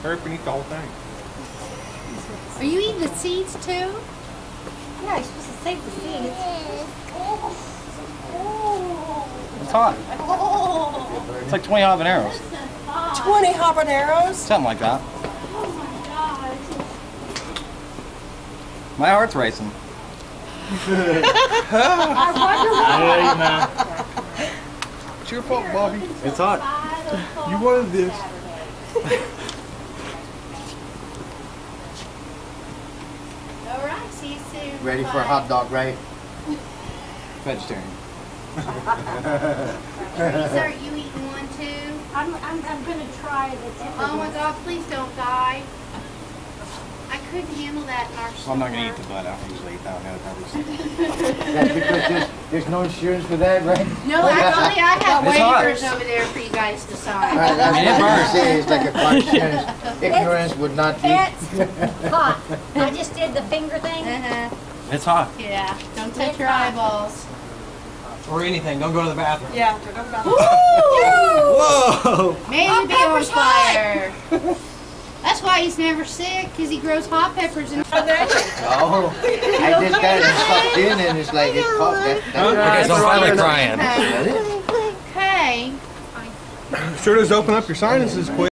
Hurry up and eat the whole thing. Are you eating the seeds too? Yeah, you're supposed to save the seeds. It's hot. It's like 20 habaneros. 20 habaneros? Something like that. Oh my gosh. My heart's racing. It's your fault, Bobby. It's hot. You wanted this. All right, see you soon. Ready for a hot dog, right? Vegetarian. Teresa, are you eating one too? I'm gonna try the Oh my God, please don't die. I couldn't handle that in our Well, I'm not going to eat the butt. I don't usually eat that one. That's because there's no insurance for that, right? No, actually, I have It's hot. waivers over there for you guys to sign. That's I mean, what it I burns. say. It's like a car insurance. Ignorance would not be. It's hot. I just did the finger thing. It's hot. Yeah, don't touch your eyeballs. Or anything. Don't go to the bathroom. Yeah, we're going to Whoa! Maybe be on pepper's fire. That's why he's never sick, because he grows hot peppers in Oh, I just got it sucked in and it's like it caught that. Okay, so I'm finally crying. Okay. Sure does open up your sinuses quick.